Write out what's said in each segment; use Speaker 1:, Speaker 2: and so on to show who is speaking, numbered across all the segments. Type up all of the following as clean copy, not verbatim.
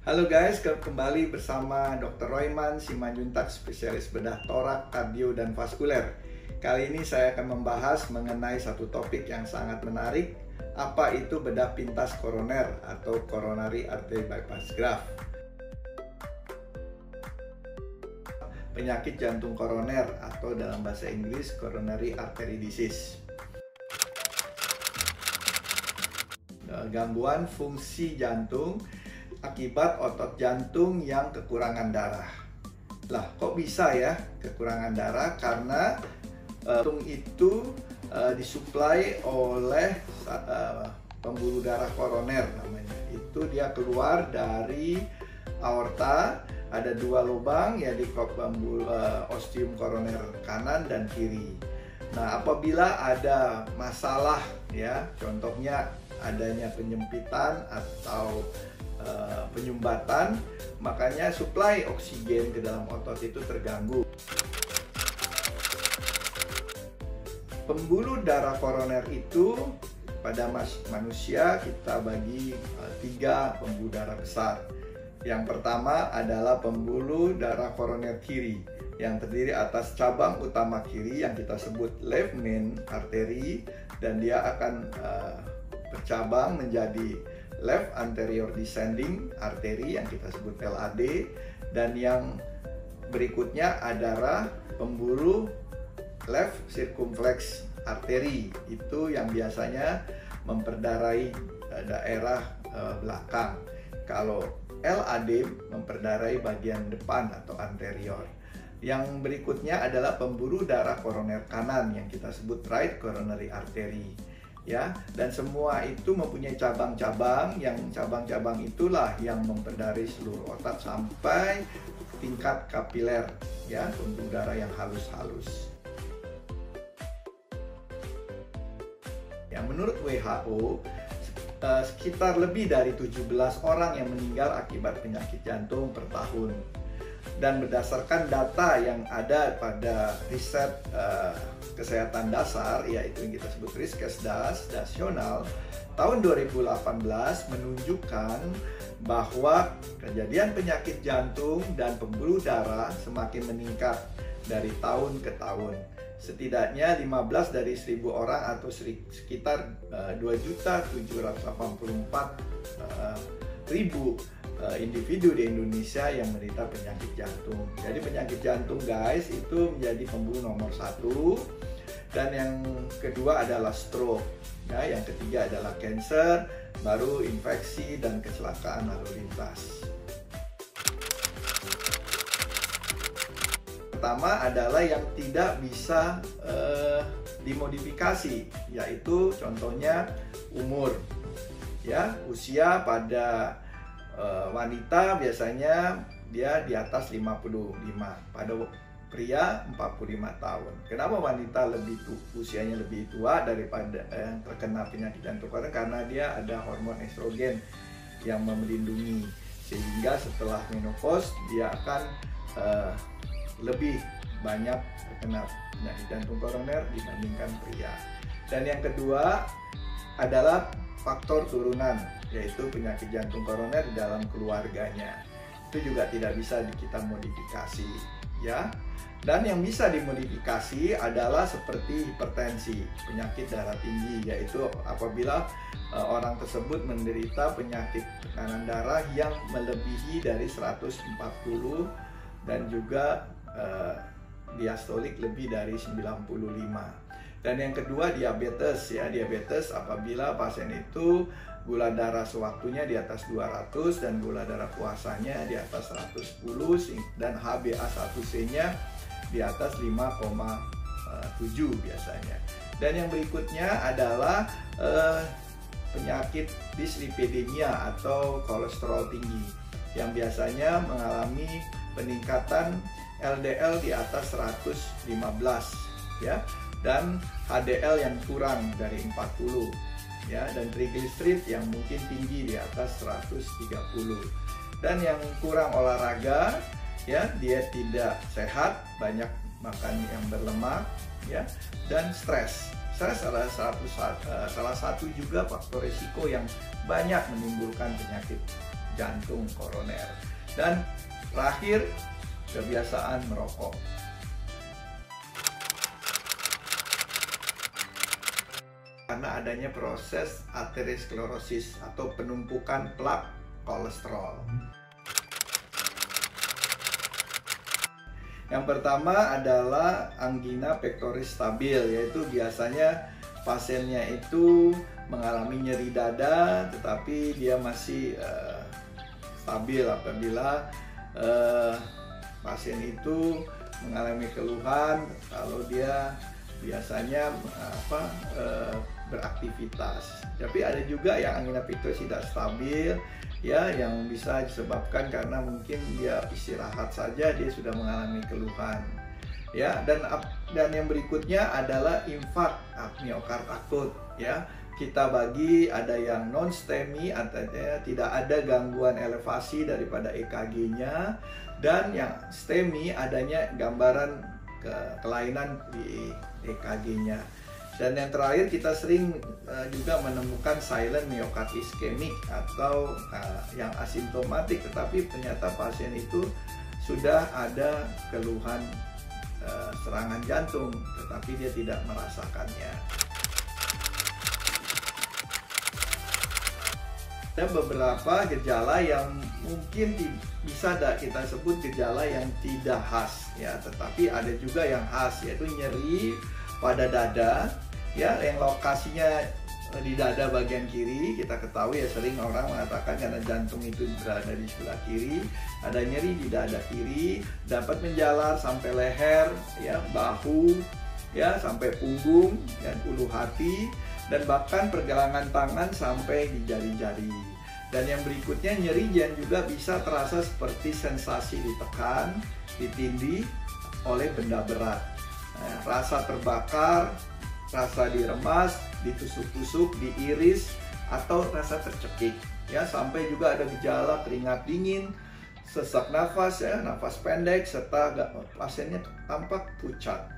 Speaker 1: Halo guys, kembali bersama Dr. Royman Simanjuntak, spesialis bedah torak, kardio, dan vaskuler. Kali ini saya akan membahas mengenai satu topik yang sangat menarik. Apa itu bedah pintas koroner atau coronary artery bypass graft? Penyakit jantung koroner atau dalam bahasa Inggris coronary artery disease. Gangguan fungsi jantung akibat otot jantung yang kekurangan darah. Lah, kok bisa ya kekurangan darah? Karena jantung itu disuplai oleh pembuluh darah koroner namanya. Itu dia keluar dari aorta, ada dua lubang ya di ostium koroner kanan dan kiri. Nah, apabila ada masalah ya, contohnya adanya penyempitan atau penyumbatan, makanya suplai oksigen ke dalam otot itu terganggu. Pembuluh darah koroner itu pada manusia kita bagi tiga pembuluh darah besar. Yang pertama adalah pembuluh darah koroner kiri yang terdiri atas cabang utama kiri yang kita sebut left main artery, dan dia akan bercabang menjadi left anterior descending artery yang kita sebut LAD, dan yang berikutnya adalah pembuluh left circumflex artery, itu yang biasanya memperdarahi daerah belakang. Kalau LAD memperdarahi bagian depan atau anterior. Yang berikutnya adalah pembuluh darah koroner kanan yang kita sebut right coronary artery. Ya, dan semua itu mempunyai cabang-cabang, yang cabang-cabang itulah yang memperdarahi seluruh otot sampai tingkat kapiler, ya, pembuluh darah yang halus-halus. Ya, menurut WHO, sekitar lebih dari 17 orang yang meninggal akibat penyakit jantung per tahun. Dan berdasarkan data yang ada pada riset kesehatan dasar, yaitu yang kita sebut Riskesdas nasional, tahun 2018 menunjukkan bahwa kejadian penyakit jantung dan pembuluh darah semakin meningkat dari tahun ke tahun. Setidaknya 15 dari 1.000 orang atau sekitar 2.784.000 individu di Indonesia yang menderita penyakit jantung. Jadi penyakit jantung guys itu menjadi pembunuh nomor 1, dan yang kedua adalah stroke, ya, yang ketiga adalah cancer, baru infeksi dan kecelakaan lalu lintas. Pertama adalah yang tidak bisa dimodifikasi, yaitu contohnya umur, ya, usia pada wanita biasanya dia di atas 55, pada pria 45 tahun. Kenapa wanita usianya lebih tua daripada yang terkena penyakit jantung koroner? Karena dia ada hormon estrogen yang melindungi, sehingga setelah menopause dia akan lebih banyak terkena penyakit jantung koroner dibandingkan pria. Dan yang kedua adalah faktor turunan, yaitu penyakit jantung koroner di dalam keluarganya. Itu juga tidak bisa kita modifikasi, ya. Dan yang bisa dimodifikasi adalah seperti hipertensi, penyakit darah tinggi, yaitu apabila orang tersebut menderita penyakit tekanan darah yang melebihi dari 140 dan juga diastolik lebih dari 95. Dan yang kedua diabetes, ya, diabetes apabila pasien itu gula darah sewaktunya di atas 200 dan gula darah puasanya di atas 110 dan HbA1c-nya di atas 5,7 biasanya. Dan yang berikutnya adalah penyakit dislipidemia atau kolesterol tinggi yang biasanya mengalami peningkatan LDL di atas 115, ya, dan HDL yang kurang dari 40, ya, dan triglycerid yang mungkin tinggi di atas 130. Dan yang kurang olahraga, ya, dia tidak sehat, banyak makan yang berlemak, ya, dan stres. Stres adalah salah satu juga faktor risiko yang banyak menimbulkan penyakit jantung koroner. Dan terakhir, kebiasaan merokok. Karena adanya proses aterosklerosis atau penumpukan plak kolesterol. Yang pertama adalah angina pectoris stabil, yaitu biasanya pasiennya itu mengalami nyeri dada, tetapi dia masih stabil apabila pasien itu mengalami keluhan kalau dia biasanya beraktivitas. Tapi ada juga yang angina pectoris tidak stabil, ya, yang bisa disebabkan karena mungkin dia istirahat saja dia sudah mengalami keluhan, ya. Dan yang berikutnya adalah infak miokard akut, ya. Kita bagi ada yang non STEMI, artinya tidak ada gangguan elevasi daripada EKG-nya, dan yang STEMI adanya gambaran kelainan di EKG-nya. Dan yang terakhir, kita sering juga menemukan silent myocard ischemic atau yang asimptomatik, tetapi ternyata pasien itu sudah ada keluhan serangan jantung, tetapi dia tidak merasakannya. Ada beberapa gejala yang mungkin bisa kita sebut gejala yang tidak khas, ya, tetapi ada juga yang khas, yaitu nyeri pada dada, ya, yang lokasinya di dada bagian kiri. Kita ketahui, ya, sering orang mengatakan karena jantung itu berada di sebelah kiri, ada nyeri di dada kiri, dapat menjalar sampai leher, ya, bahu, ya, sampai punggung dan ulu hati, dan bahkan pergelangan tangan sampai di jari-jari. Dan yang berikutnya, nyeri yang juga bisa terasa seperti sensasi ditekan, ditindih oleh benda berat. Rasa terbakar, rasa diremas, ditusuk-tusuk, diiris, atau rasa tercekik, ya, sampai juga ada gejala keringat dingin, sesak nafas, ya, nafas pendek, serta pasiennya tampak pucat.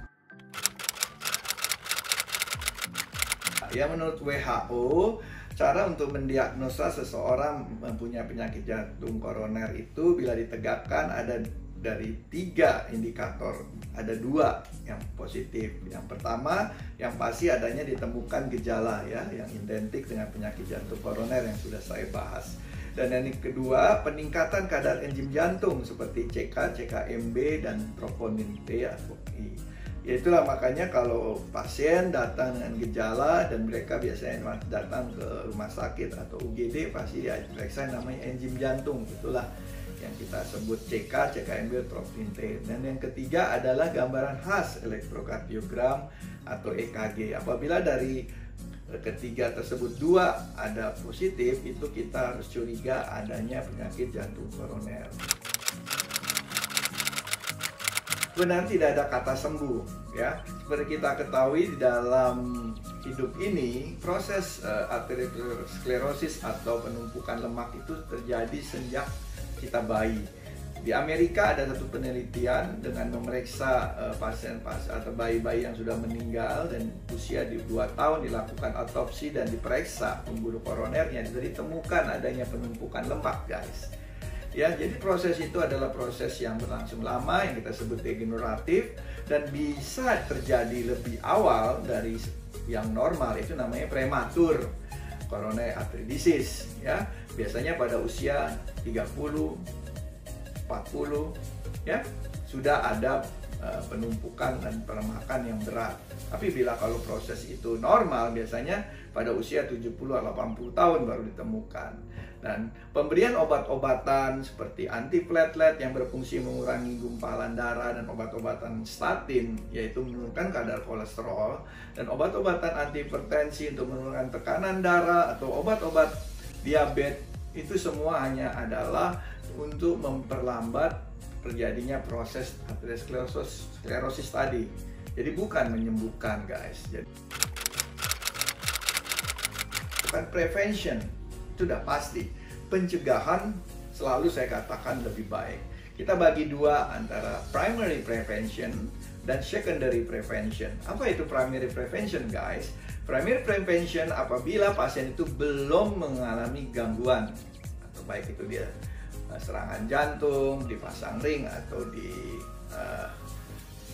Speaker 1: Ya, menurut WHO, cara untuk mendiagnosa seseorang mempunyai penyakit jantung koroner itu bila ditegakkan ada dari 3 indikator, ada 2 yang positif. Yang pertama, yang pasti adanya ditemukan gejala, ya, yang identik dengan penyakit jantung koroner yang sudah saya bahas. Dan yang kedua, peningkatan kadar enzim jantung seperti CK, CKMB, dan troponin T atau I. Ya, itulah makanya kalau pasien datang dengan gejala dan mereka biasanya datang ke rumah sakit atau UGD, pasti diperiksa namanya enzim jantung. Itulah yang kita sebut CK, CKMB, troponin T. Dan yang ketiga adalah gambaran khas elektrokardiogram atau EKG. Apabila dari ketiga tersebut 2 ada positif, itu kita harus curiga adanya penyakit jantung koroner. Benar, tidak ada kata sembuh, ya. Seperti kita ketahui, di dalam hidup ini proses aterosklerosis atau penumpukan lemak itu terjadi sejak kita bayi. Di Amerika ada satu penelitian dengan memeriksa pasien atau bayi-bayi yang sudah meninggal dan usia di 2 tahun, dilakukan autopsi dan diperiksa pembuluh koronernya, ditemukan adanya penumpukan lemak, guys. Ya, jadi proses itu adalah proses yang berlangsung lama yang kita sebut degeneratif dan bisa terjadi lebih awal dari yang normal, itu namanya prematur coronary artery disease, ya. Biasanya pada usia 30, 40, ya, sudah ada penumpukan dan peremakan yang berat. Tapi bila kalau proses itu normal, biasanya pada usia 70 atau 80 tahun baru ditemukan. Dan pemberian obat-obatan seperti antiplatelet yang berfungsi mengurangi gumpalan darah dan obat-obatan statin, yaitu menurunkan kadar kolesterol, dan obat-obatan antihipertensi untuk menurunkan tekanan darah atau obat-obat diabetes, itu semua hanya adalah untuk memperlambat terjadinya proses aterosklerosis tadi. Jadi bukan menyembuhkan, guys. Jadi bukan prevention, itu sudah pasti. Pencegahan selalu saya katakan lebih baik. Kita bagi 2 antara primary prevention dan secondary prevention. Apa itu primary prevention, guys? Primary prevention apabila pasien itu belum mengalami gangguan atau baik itu dia serangan jantung, dipasang ring atau di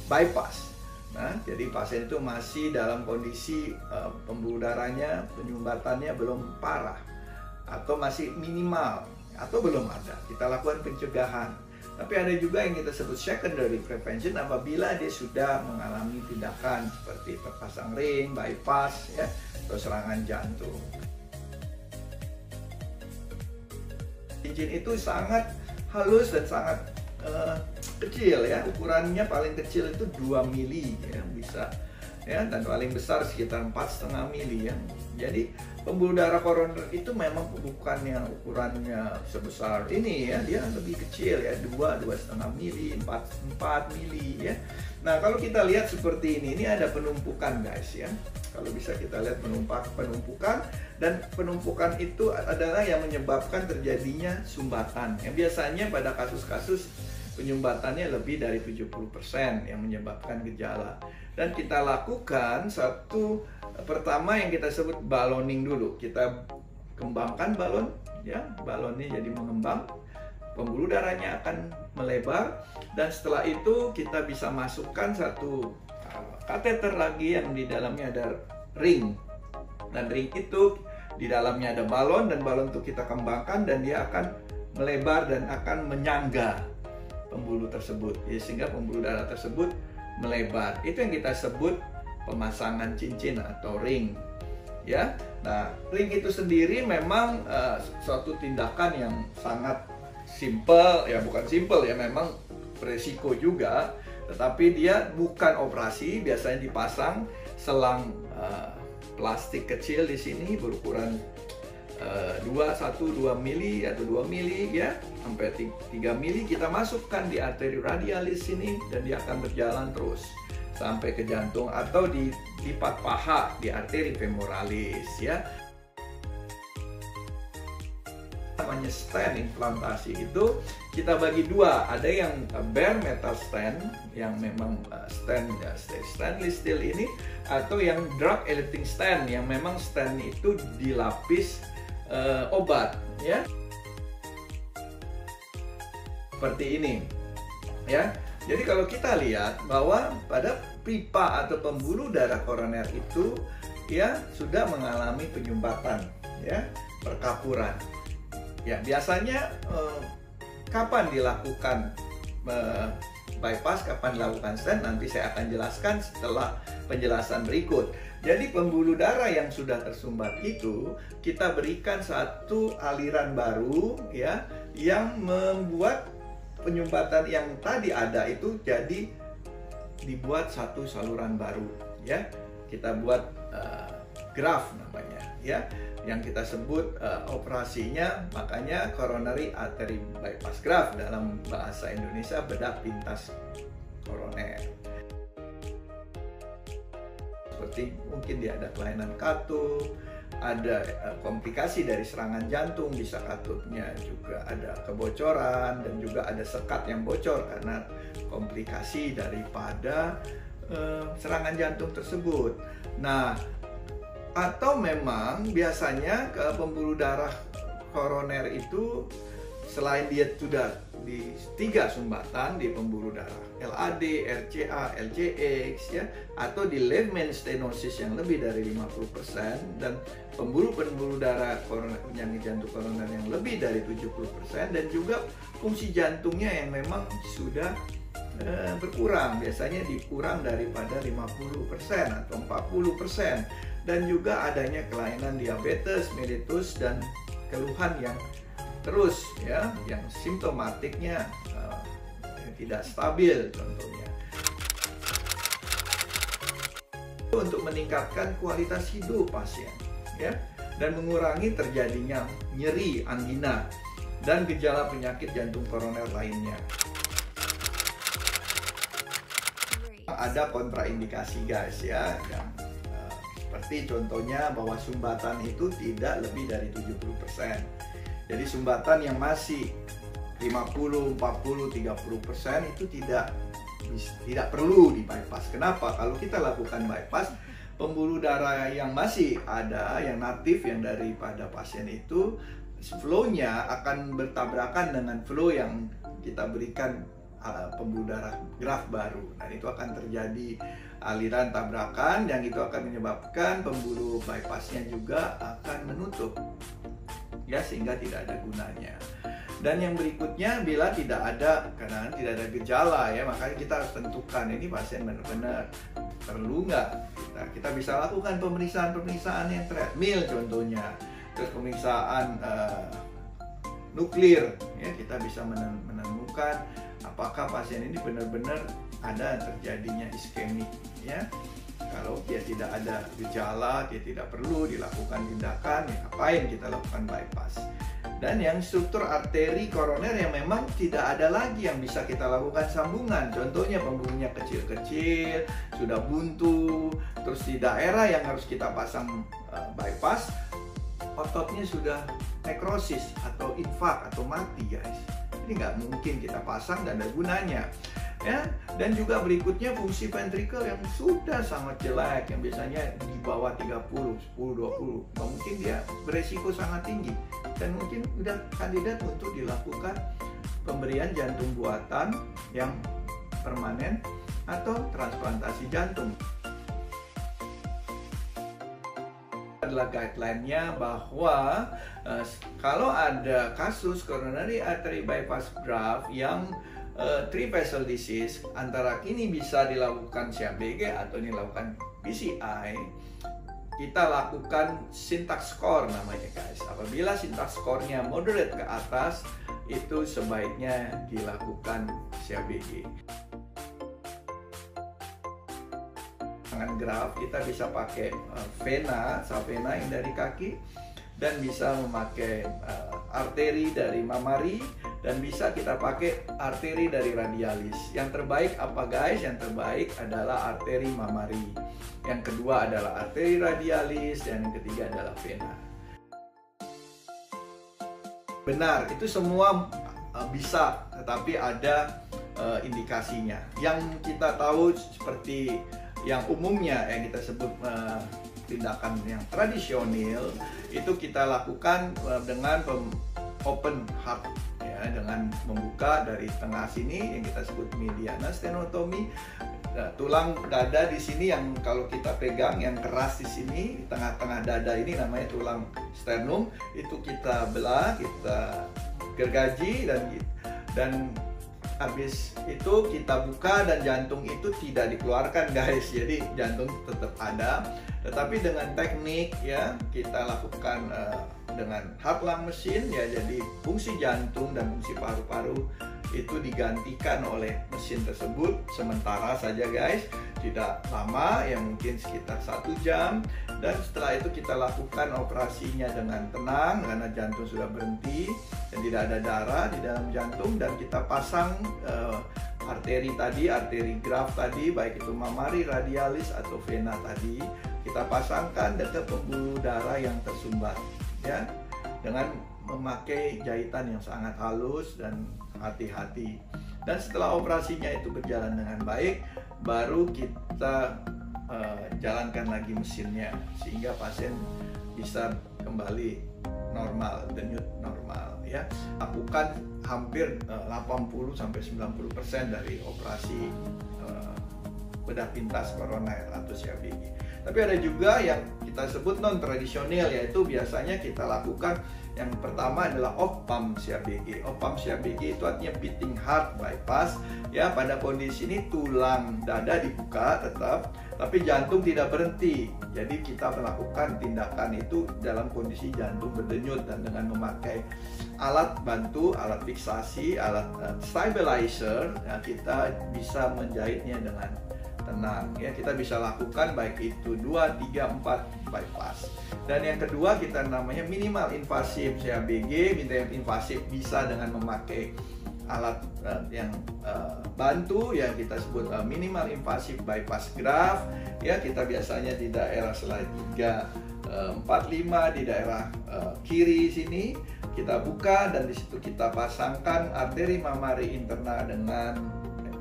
Speaker 1: bypass. Nah, jadi pasien itu masih dalam kondisi pembuluh darahnya, penyumbatannya belum parah atau masih minimal atau belum ada. Kita lakukan pencegahan. Tapi ada juga yang kita sebut secondary prevention apabila dia sudah mengalami tindakan seperti terpasang ring, bypass, ya, atau serangan jantung. Cincin itu sangat halus dan sangat kecil ya, ukurannya paling kecil itu 2 mili ya, bisa ya, dan paling besar sekitar 4,5 mili ya. Jadi pembuluh darah koroner itu memang bukannya ukurannya sebesar ini ya, dia lebih kecil ya, 2,5 mili, 4 mili ya. Nah, kalau kita lihat seperti ini ada penumpukan guys ya. Kalau bisa kita lihat penumpukan, dan penumpukan itu adalah yang menyebabkan terjadinya sumbatan. Yang biasanya pada kasus-kasus penyumbatannya lebih dari 70% yang menyebabkan gejala. Dan kita lakukan pertama yang kita sebut balloning dulu. Kita kembangkan balon ya, balonnya jadi mengembang, pembuluh darahnya akan melebar, dan setelah itu kita bisa masukkan satu kateter lagi yang di dalamnya ada ring, dan ring itu di dalamnya ada balon, dan balon itu kita kembangkan dan dia akan melebar dan akan menyangga pembuluh tersebut ya, sehingga pembuluh darah tersebut melebar. Itu yang kita sebut pemasangan cincin atau ring ya. Nah, ring itu sendiri memang suatu tindakan yang sangat simple ya, bukan simple ya, memang beresiko juga, tetapi dia bukan operasi. Biasanya dipasang selang plastik kecil di sini berukuran 2 mili atau 2 mili ya, sampai 3 mili kita masukkan di arteri radialis sini, dan dia akan berjalan terus sampai ke jantung, atau di lipat paha di arteri femoralis ya. Namanya stent implantasi itu kita bagi dua, ada yang bare metal stent yang memang stent ya, stainless steel ini, atau yang drug eluting stent yang memang stent itu dilapis obat ya, seperti ini ya. Jadi kalau kita lihat bahwa pada pipa atau pembuluh darah koroner itu ya sudah mengalami penyumbatan ya, perkapuran. Ya, biasanya kapan dilakukan bypass, kapan dilakukan stent, nanti saya akan jelaskan setelah penjelasan berikut. Jadi pembuluh darah yang sudah tersumbat itu kita berikan satu aliran baru ya, yang membuat penyumbatan yang tadi ada itu jadi dibuat satu saluran baru ya. Kita buat graft namanya ya, yang kita sebut operasinya makanya coronary artery bypass graft, dalam bahasa Indonesia bedah pintas koroner. Seperti mungkin dia ada kelainan katup, ada komplikasi dari serangan jantung, bisa katupnya juga ada kebocoran, dan juga ada sekat yang bocor karena komplikasi daripada serangan jantung tersebut. Nah, atau memang biasanya ke pembuluh darah koroner itu selain dia sudah di 3 sumbatan di pembuluh darah LAD, RCA, LCX ya, atau di left main stenosis yang lebih dari 50%, dan pembuluh darah koroner, penyakit jantung koroner yang lebih dari 70%, dan juga fungsi jantungnya yang memang sudah berkurang, biasanya dikurang daripada 50% atau 40%, dan juga adanya kelainan diabetes mellitus dan keluhan yang terus ya, yang simptomatiknya tidak stabil contohnya. Untuk meningkatkan kualitas hidup pasien ya, dan mengurangi terjadinya nyeri, angina, dan gejala penyakit jantung koroner lainnya. Ada kontraindikasi guys ya, yang seperti contohnya bahwa sumbatan itu tidak lebih dari 70%. Jadi sumbatan yang masih 50, 40, 30% itu tidak perlu di bypass. Kenapa? Kalau kita lakukan bypass, pembuluh darah yang masih ada, yang natif yang daripada pasien itu flow-nya akan bertabrakan dengan flow yang kita berikan pembuluh darah graf baru. Dan itu akan terjadi aliran tabrakan yang itu akan menyebabkan pembuluh bypassnya juga akan menutup, ya, sehingga tidak ada gunanya. Dan yang berikutnya, bila tidak ada, karena tidak ada gejala, ya, makanya kita harus tentukan ini pasien benar-benar perlu nggak. Kita bisa lakukan pemeriksaan yang treadmill contohnya, terus pemeriksaan nuklir, ya, kita bisa menemukan apakah pasien ini benar-benar ada terjadinya iskemik, ya. Kalau dia tidak ada gejala, dia tidak perlu dilakukan tindakan, ya ngapain kita lakukan bypass. Dan yang struktur arteri koroner yang memang tidak ada lagi yang bisa kita lakukan sambungan, contohnya pembuluhnya kecil-kecil, sudah buntu, terus di daerah yang harus kita pasang bypass, ototnya sudah nekrosis atau infak atau mati, guys. Ini nggak mungkin kita pasang dan ada gunanya, ya. Dan juga berikutnya fungsi ventrikel yang sudah sangat jelek, yang biasanya di bawah 30, 10, 20, mungkin dia beresiko sangat tinggi dan mungkin sudah kandidat untuk dilakukan pemberian jantung buatan yang permanen atau transplantasi jantung. Adalah guideline-nya bahwa kalau ada kasus coronary artery bypass graft yang 3 vessel disease, antara ini bisa dilakukan CABG atau dilakukan PCI, kita lakukan syntax score namanya, guys. Apabila syntax score-nya moderate ke atas, itu sebaiknya dilakukan CABG. Dengan graft kita bisa pakai vena, savena yang dari kaki, dan bisa memakai arteri dari mamari, dan bisa kita pakai arteri dari radialis. Yang terbaik apa, guys? Yang terbaik adalah arteri mamari. Yang kedua adalah arteri radialis, dan yang ketiga adalah vena. Benar, itu semua bisa, tetapi ada indikasinya. Yang kita tahu seperti yang umumnya yang kita sebut tindakan yang tradisional itu kita lakukan dengan open heart, ya, dengan membuka dari tengah sini yang kita sebut mediana stenotomy, tulang dada di sini yang kalau kita pegang yang keras di sini tengah-tengah dada ini namanya tulang sternum, itu kita belah, kita gergaji dan habis itu kita buka dan jantung itu tidak dikeluarkan, guys. Jadi jantung tetap ada, tetapi dengan teknik, ya, kita lakukan dengan heart lung machine, ya. Jadi fungsi jantung dan fungsi paru-paru itu digantikan oleh mesin tersebut sementara saja, guys. Tidak lama, ya, mungkin sekitar 1 jam. Dan setelah itu kita lakukan operasinya dengan tenang karena jantung sudah berhenti dan tidak ada darah di dalam jantung, dan kita pasang arteri tadi, arteri graft tadi, baik itu mamari, radialis atau vena tadi, kita pasangkan dekat pembuluh darah yang tersumbat, ya, dengan memakai jahitan yang sangat halus dan hati-hati. Dan setelah operasinya itu berjalan dengan baik, baru kita jalankan lagi mesinnya sehingga pasien bisa kembali normal, denyut normal, ya. Lakukan hampir 80-90% dari operasi bedah pintas koroner atau CABG. Tapi ada juga yang kita sebut non tradisional, yaitu biasanya kita lakukan yang pertama adalah off pump CABG. Off pump CABG itu artinya beating heart bypass, ya. Pada kondisi ini tulang dada dibuka tetap, tapi jantung tidak berhenti. Jadi kita melakukan tindakan itu dalam kondisi jantung berdenyut, dan dengan memakai alat bantu, alat fiksasi, alat stabilizer, ya, kita bisa menjahitnya dengan tenang, ya. Kita bisa lakukan baik itu 2, 3, 4 bypass. Dan yang kedua kita namanya minimal invasif CABG. Minimal invasif bisa dengan memakai alat yang bantu, yang kita sebut minimal invasif bypass graft, ya. Kita biasanya di daerah slide 3, 4, 5 di daerah kiri sini kita buka, dan di situ kita pasangkan arteri mamari interna dengan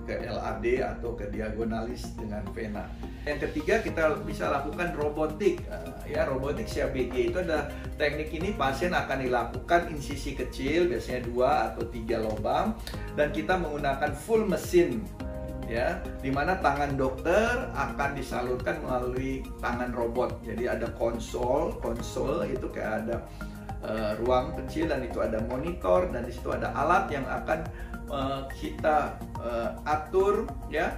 Speaker 1: ke LAD atau ke diagonalis dengan vena. Yang ketiga, kita bisa lakukan robotik. Ya, robotik CABG itu adalah teknik ini pasien akan dilakukan insisi kecil, biasanya 2 atau 3 lubang, dan kita menggunakan full mesin, ya, dimana tangan dokter akan disalurkan melalui tangan robot. Jadi ada konsol itu kayak ada ruang kecil, dan itu ada monitor, dan di situ ada alat yang akan kita atur, ya,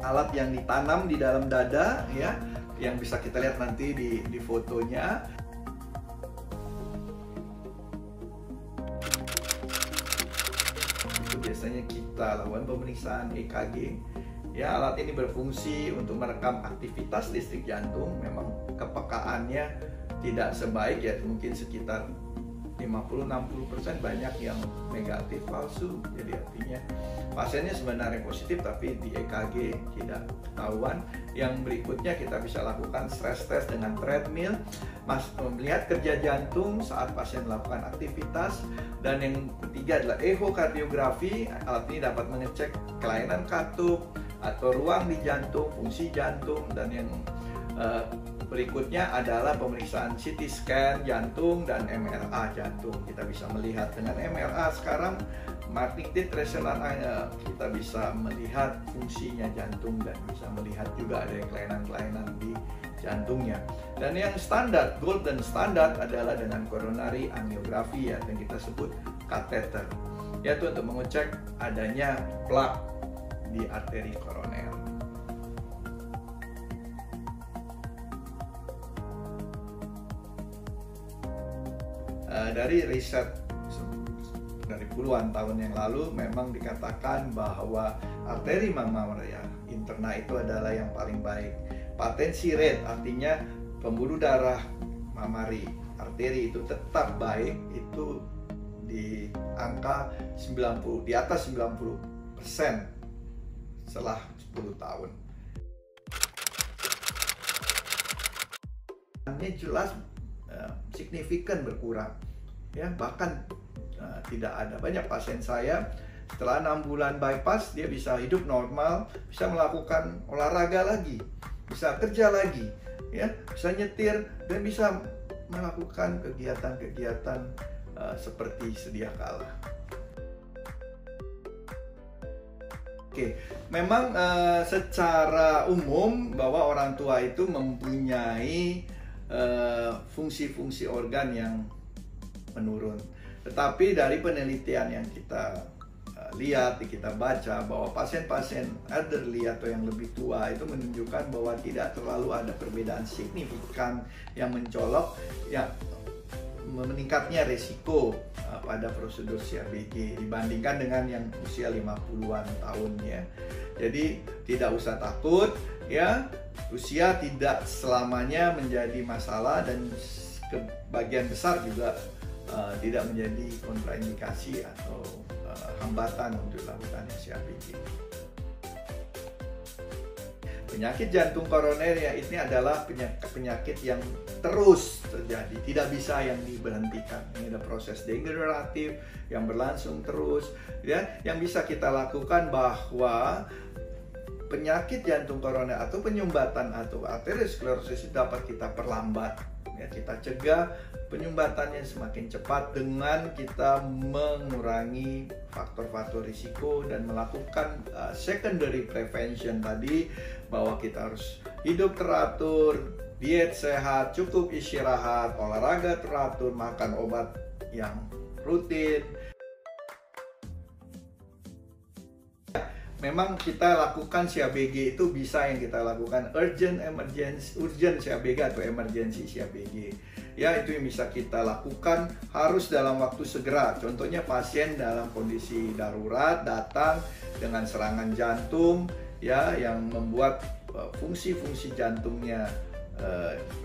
Speaker 1: alat yang ditanam di dalam dada, ya, yang bisa kita lihat nanti di fotonya. Itu biasanya kita lakukan pemeriksaan EKG. Ya, alat ini berfungsi untuk merekam aktivitas listrik jantung. Memang kepekaannya tidak sebaik, ya, mungkin sekitar 50-60% banyak yang negatif palsu. Jadi artinya pasiennya sebenarnya positif, tapi di EKG tidak ketahuan. Yang berikutnya kita bisa lakukan stress test dengan treadmill, melihat kerja jantung saat pasien melakukan aktivitas. Dan yang ketiga adalah echocardiografi. Alat ini dapat mengecek kelainan katup atau ruang di jantung, fungsi jantung. Dan yang berikutnya adalah pemeriksaan CT scan jantung dan MRA jantung. Kita bisa melihat dengan MRA sekarang, magnetic resonance, kita bisa melihat fungsinya jantung dan bisa melihat juga ada kelainan-kelainan di jantungnya. Dan yang standar, golden standard adalah dengan coronary angiografi, ya, yang kita sebut kateter, yaitu untuk mengecek adanya plak di arteri koroner. Dari riset dari puluhan tahun yang lalu memang dikatakan bahwa arteri mama ya interna itu adalah yang paling baik. Patency rate, artinya pembuluh darah mamari arteri itu tetap baik, itu di angka 90, di atas 90% setelah 10 tahun. Ini jelas signifikan berkurang, ya, bahkan tidak ada. Banyak pasien saya setelah 6 bulan bypass dia bisa hidup normal, bisa melakukan olahraga lagi, bisa kerja lagi, ya, bisa nyetir dan bisa melakukan kegiatan-kegiatan seperti sedia kala. Oke, memang secara umum bahwa orang tua itu mempunyai fungsi-fungsi organ yang menurun. Tetapi dari penelitian yang kita lihat, kita baca bahwa pasien-pasien elderly atau yang lebih tua itu menunjukkan bahwa tidak terlalu ada perbedaan signifikan yang mencolok, yang meningkatnya resiko pada prosedur CABG dibandingkan dengan yang usia 50-an tahun, ya. Jadi tidak usah takut, ya. Usia tidak selamanya menjadi masalah, dan kebagian besar juga tidak menjadi kontraindikasi atau hambatan untuk dilakukannya CABG. Penyakit jantung koroner, ya, ini adalah penyakit yang terus terjadi, tidak bisa yang diberhentikan. Ini ada proses degeneratif yang berlangsung terus, ya. Yang bisa kita lakukan bahwa penyakit jantung koroner atau penyumbatan atau arteriosklerosis dapat kita perlambat, ya, kita cegah penyumbatannya semakin cepat dengan kita mengurangi faktor-faktor risiko dan melakukan secondary prevention tadi, bahwa kita harus hidup teratur, diet sehat, cukup istirahat, olahraga teratur, makan obat yang rutin. Memang kita lakukan CABG itu bisa yang kita lakukan urgent CABG atau emergency CABG. Ya, itu yang bisa kita lakukan harus dalam waktu segera. Contohnya pasien dalam kondisi darurat datang dengan serangan jantung, ya, yang membuat fungsi-fungsi jantungnya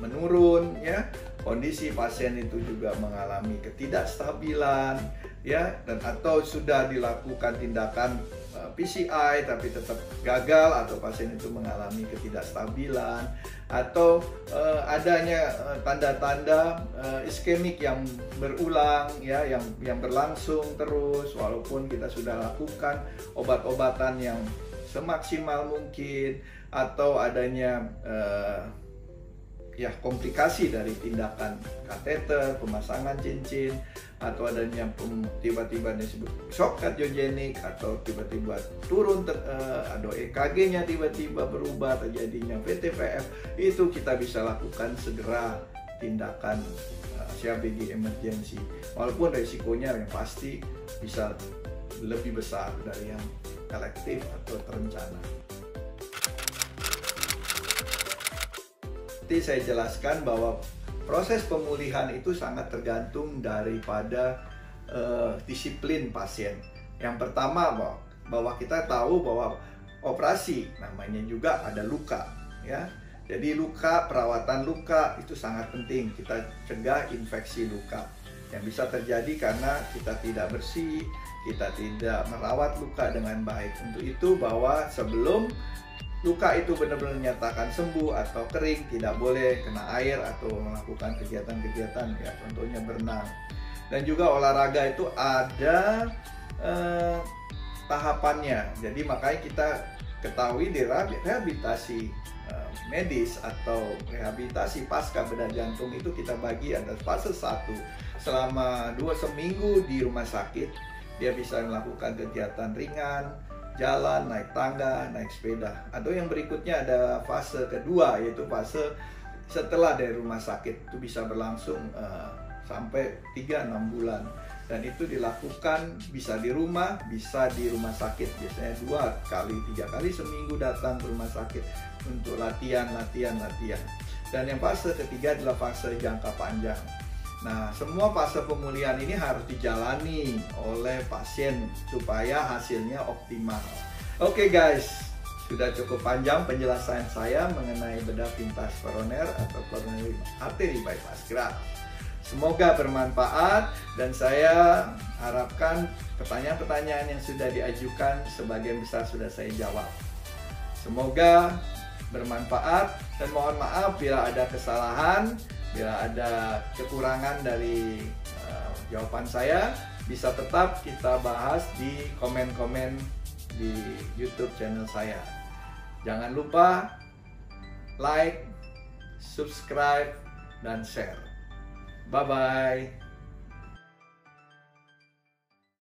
Speaker 1: menurun, ya. Kondisi pasien itu juga mengalami ketidakstabilan, ya, dan atau sudah dilakukan tindakan PCI tapi tetap gagal, atau pasien itu mengalami ketidakstabilan, atau adanya tanda-tanda iskemik yang berulang, ya, yang berlangsung terus walaupun kita sudah lakukan obat-obatan yang semaksimal mungkin, atau adanya komplikasi dari tindakan kateter, pemasangan cincin, atau adanya tiba-tiba disebut shock kardiogenik, atau tiba-tiba turun atau EKG-nya tiba-tiba berubah, terjadinya VTVF, itu kita bisa lakukan segera tindakan CABG emergency, walaupun resikonya yang pasti bisa lebih besar dari yang elektif atau terencana. Seperti saya jelaskan bahwa proses pemulihan itu sangat tergantung daripada disiplin pasien. Yang pertama bahwa kita tahu bahwa operasi namanya juga ada luka, ya. Jadi luka, perawatan luka itu sangat penting. Kita cegah infeksi luka yang bisa terjadi karena kita tidak bersih, kita tidak merawat luka dengan baik. Untuk itu bahwa sebelum luka itu benar-benar dinyatakan sembuh atau kering, tidak boleh kena air atau melakukan kegiatan-kegiatan, ya contohnya berenang. Dan juga olahraga itu ada tahapannya. Jadi makanya kita ketahui di rehabilitasi medis atau rehabilitasi pasca bedah jantung itu kita bagi ada fase 1. Selama 2 seminggu di rumah sakit, dia bisa melakukan kegiatan ringan, jalan, naik tangga, naik sepeda. Atau yang berikutnya ada fase kedua, yaitu fase setelah dari rumah sakit, itu bisa berlangsung sampai 3-6 bulan. Dan itu dilakukan bisa di rumah, bisa di rumah sakit. Biasanya 2-3 kali seminggu datang ke rumah sakit untuk latihan. Dan yang fase ketiga adalah fase jangka panjang. Nah, semua fase pemulihan ini harus dijalani oleh pasien supaya hasilnya optimal. Oke guys, sudah cukup panjang penjelasan saya mengenai bedah pintas koroner atau coronary artery bypass graft. Semoga bermanfaat dan saya harapkan pertanyaan-pertanyaan yang sudah diajukan sebagian besar sudah saya jawab. Semoga bermanfaat dan mohon maaf bila ada kesalahan. Bila ada kekurangan dari jawaban saya, bisa tetap kita bahas di komen-komen di YouTube channel saya. Jangan lupa like, subscribe, dan share. Bye-bye.